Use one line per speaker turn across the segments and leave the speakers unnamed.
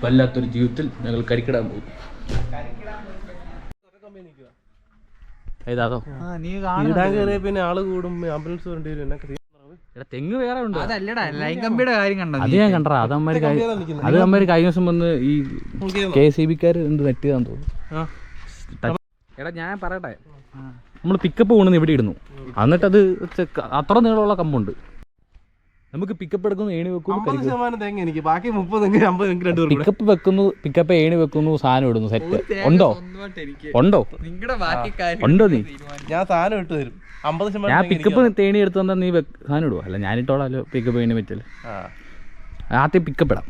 വല്ലാത്തൊരു ജീവിതത്തിൽ ഞങ്ങൾ കരിക്കിടാൻ പോകും. ഏതാതോ
പിന്നെ ആള് കൂടും, ആംബുലൻസ് വേണ്ടി വരും.
തെങ്ങ് വേറെ ഉണ്ട്.
ലൈൻ കമ്പിയുടെ കാര്യം കണ്ടോ?
അത് ഞാൻ കണ്ടാ. അത് അമ്മ കഴിഞ്ഞ ദിവസം വന്ന് ഈ KSEBക്കാർ എന്ത് നെറ്റിയതാന്ന് തോന്നുന്നു. എടാ ഞാൻ പറയട്ടെ, നമ്മൾ പിക്കപ്പ് കൊണ്ടുവന്ന് ഇവിടെ ഇടുന്നു, എന്നിട്ടത് അത്ര നീളമുള്ള കമ്പുണ്ട്. നമുക്ക് പിക്കപ്പ് എടുക്കുന്നു, ഏണി വെക്കുന്നു, പിക്കപ്പ് ഏണി വെക്കുന്നു, സാധനം ഇടുന്നു, സെറ്റ്. ഉണ്ടോ ഉണ്ടോ ഉണ്ടോ? നീ
ഞാൻ സാധനം ഇട്ട് തരും.
ഞാൻ പിക്കപ്പ് തേണി എടുത്തു തന്നാൽ നീ സാധനം ഇടുവോ? അല്ല ഞാനിട്ടോളാലോ പിക്കപ്പ് ഏണി പറ്റില്ല. ആദ്യം പിക്കപ്പ് ഇടാം,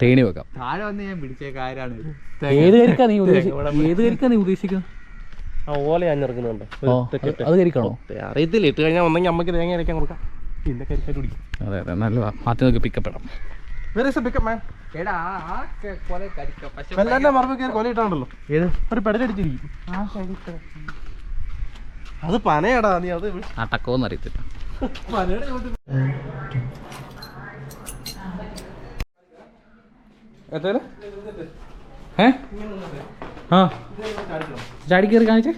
തേണി വെക്കാം. ഏത് കരിക്കാ നീ ഉദ്ദേശിക്കുന്നത്?
ഓല ഞാൻ ഇറക്കുന്നുണ്ട്.
അത് കരിക്കണോ?
അറിയത്തില്ല. ഇട്ട് കഴിഞ്ഞാൽ ഒന്നെങ്കിൽ അമ്മയ്ക്ക് തേങ്ങ അരയ്ക്കാൻ കൊടുക്കാം, പിന്നെ കരിക്കാൻ കുടിക്കും.
അതെ അതെ, നല്ലതാ. ആദ്യം നമുക്ക് പിക്കപ്പ് ഇടാം.
കൊലയിട്ടാണല്ലോ ഒരു പെടലടിച്ചിരിക്കും. അത് പനയടാ. നീ അത്
ടക്കോന്ന് അറിയത്തില്ല. ചാടി കയറി കാണിച്ചേ.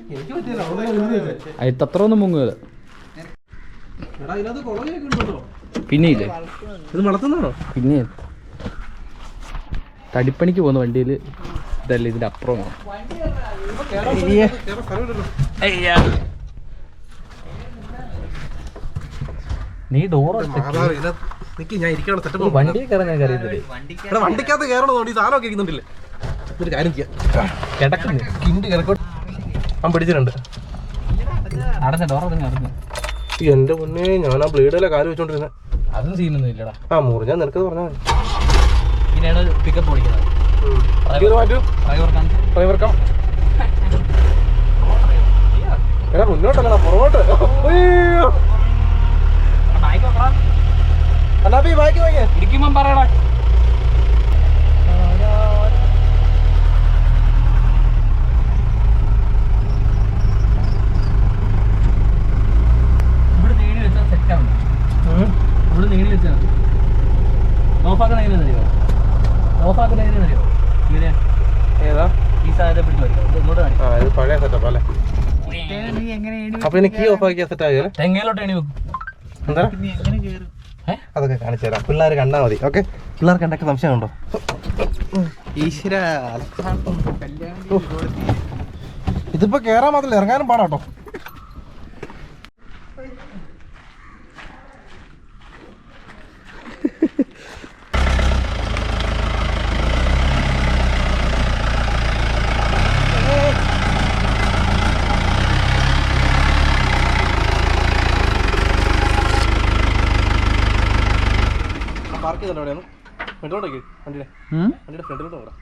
അത്ര ഒന്നും മുങ്ങുക. പിന്നെ ഇല്ലേ
ഇത് വളർത്തുന്നാണോ?
പിന്നെ തടിപ്പണിക്ക് പോകുന്ന വണ്ടിയിൽ ഇതല്ല, ഇതിന്റെ അപ്പുറമാണ്. നീ ഡോർ വണ്ടി കയറാൻ ഞാൻ കയറിയതില്ലേ?
വണ്ടിക്കകത്ത് കയറണോ? ഈ സാധനമൊക്കെ ഇരിക്കുന്നുണ്ടല്ലേ? ഒരു കാര്യം ചെയ്യാം, ഞാൻ പിടിച്ചിട്ടുണ്ട്. എന്റെ മുന്നേ ഞാൻ ആ ബ്ലേഡിലെ കാല് വെച്ചോണ്ടിരുന്നെ.
അതും സീനൊന്നും ഇല്ലടാ.
മുറിഞ്ഞാ നിനക്കത് പറഞ്ഞാൽ മതി.
ഇങ്ങനെയാണ് പിക്കപ്പ് ഓടിക്കുന്നത്.
ഡ്രൈവർക്കം എടാ, മുന്നോട്ടല്ല പുറകോട്ട്.
ഇരിക്കുമ്പം പറയടാ. ഇവിടെ നേടി വെച്ചാൽ സെറ്റാണ്. ഇവിടെ നേടി വെച്ചാൽ മതി. ഓഫാക്കുന്ന എങ്ങനെയാണെന്നറിയോ? ഓഫാക്കുന്ന എങ്ങനെയാണെന്നറിയോ? ഇങ്ങനെ
ഏതാ
ഈ സാധനത്തെ പിടിച്ച് വയ്ക്കാം. ഇങ്ങോട്ട് കാണിക്കാം.
ഇത് പഴയ സെറ്റപ്പ് അല്ലേ? അപ്പൊ എനിക്ക് ഓഫ് ആക്കിയ സെറ്റ് ആകില്ലേ?
തെങ്ങയിലോട്ട് എണി വെക്കും.
എന്താ അതൊക്കെ കാണിച്ചു തരാം. പിള്ളേർ കണ്ടാൽ മതി. ഓക്കെ, പിള്ളേർക്ക് എന്തൊക്കെ സംശയം ഉണ്ടോ? ഇതിപ്പോ കേറാൻ മാത്രമല്ല, ഇറങ്ങാനും പാടാട്ടോ. പാർക്ക് ചെയ്തല്ലോ എവിടെയാണ്? ഫ്രണ്ടിലോട്ടേക്ക് വണ്ടിയുടെ ഫ്രണ്ടിലോട്ട് പോകാം.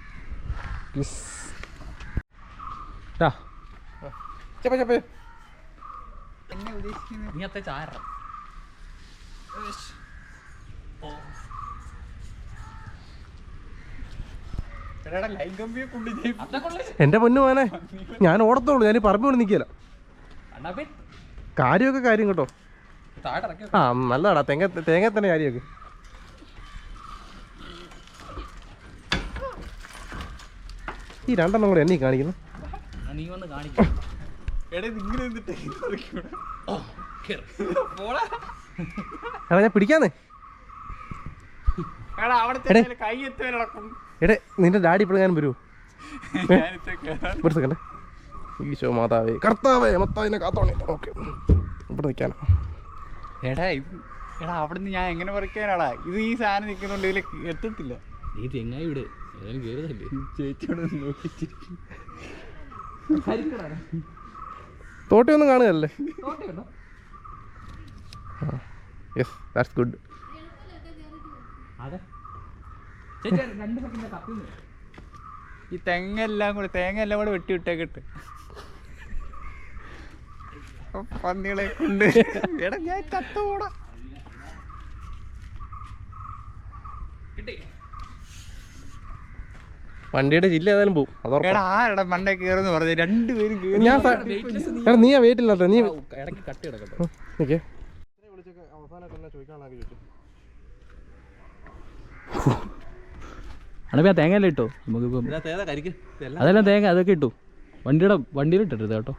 എന്റെ പൊന്നു മോനെ, ഞാൻ ഓടത്തോളൂ. ഞാൻ പറമ്പ് കൊണ്ട് നിൽക്കില്ല. കാര്യമൊക്കെ കാര്യം കേട്ടോ. നല്ലതാടാ. തേങ്ങ തന്നെ കാര്യമൊക്കെ. ഈ രണ്ടെണ്ണം കൂടെ എന്നെ കാണിക്കുന്നു. എടാ ഞാൻ പിടിക്കാന്നേ. എടേ, നിന്റെ ഡാഡി ഇപ്പോഴും വരുമോ? ഒരു സെക്കൻഡ്. ഈശോ മാതാവേ, കർത്താവേ, മത്താവിനെ കാത്തോണേ. ഓക്കെ, ഇവിടെ നിൽക്കാനോ?
എടാ അവിടുന്ന് ഞാൻ എങ്ങനെ പറിക്കാനാടാ? ഇത് ഈ സാധനം നിൽക്കുന്നുണ്ട്, ഇതിൽ എത്തത്തില്ല.
നീ തെങ്ങായി ഇവിടെ
ചേച്ചിയോട് നോക്കിച്ചിരിക്കും.
തോട്ടിയൊന്നും കാണുകയല്ലേ? Yes, that's good.
ഈ തേങ്ങ എല്ലാം കൂടെ വെട്ടി വിട്ടേക്കിട്ട് പന്നികളെ കൊണ്ട്. എടാ ഞാൻ ചത്തുകൂടാ.
വണ്ടിയുടെ ജില്ല ഏതായാലും പോവും.
ആരടാ മണ്ടേ കയറുന്നു പറഞ്ഞു. രണ്ടുപേരും
നീയാ വെയിറ്റ് ഇല്ലാത്ത. നീ
അണപ്പി ആ തേങ്ങ എല്ലാം ഇട്ടോ നമുക്കിപ്പം അതെല്ലാം തേങ്ങ അതൊക്കെ ഇട്ടു വണ്ടിയിലിട്ടിട്ട് കേട്ടോ.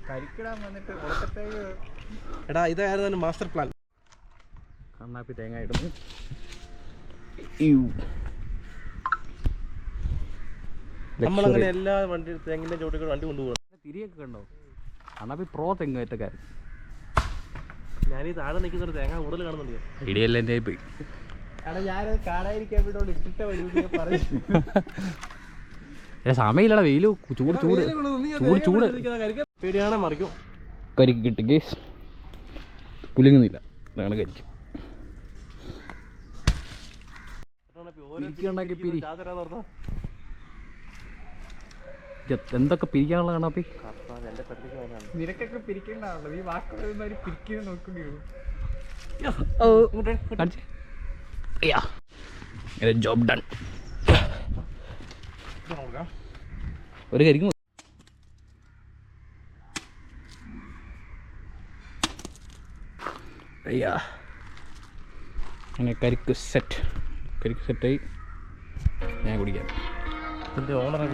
കരിക്കിടാൻ വന്നിട്ട് ഉറക്കത്തേക്ക്
എടാ ഇതായിരുന്നു മാസ്റ്റർ പ്ലാൻ.
കണ്ണാപ്പി തേങ്ങ ഇടുന്നു.
നമ്മളങ്ങനെ എല്ലാ വണ്ടി തെങ്ങിൻ്റെ ചോട്ടിൽ വണ്ടി കൊണ്ടുപോകണം.
തിരിയൊക്കെ കണ്ടോ? കണ്ണാപ്പി പ്രോ തെങ്ങേറ്റക്കാരൻ.
ഞാനീ താഴെ നിൽക്കുന്ന തേങ്ങ കൂടുതൽ കാണുന്നുണ്ട്.
ഇടിയെല്ലാം എൻ്റെ പോയി.
എടാ ഞാൻ കാണാതിരിക്കാൻ വേണ്ടി ഇട്ടിട്ട വഴി പറഞ്ഞു.
സമയമില്ലടാ, വെയില് ചൂട് ചൂട് ചൂട് ചൂട്
പേടിയാണെ മറിക്കും.
കരിക്ക് കിട്ടി കേസ് പുലിങ്ങുന്നില്ല, അതാണ് കരിക്കും. പിരി എന്തൊക്കെ പിരിക്കാനുള്ള കണ്ണാപ്പി?
നിനക്കൊക്കെ പിരിക്കണ്ടാണല്ലോ, ഈ വാക്കുകൾ പിരിക്കുന്ന നോക്കേണ്ടി വരും.
Job done. ഒരു കരിക്കും അയ്യാ. അങ്ങനെ കരിക്ക് സെറ്റായി. ഞാൻ കുടിക്കാം.
ഓണറാ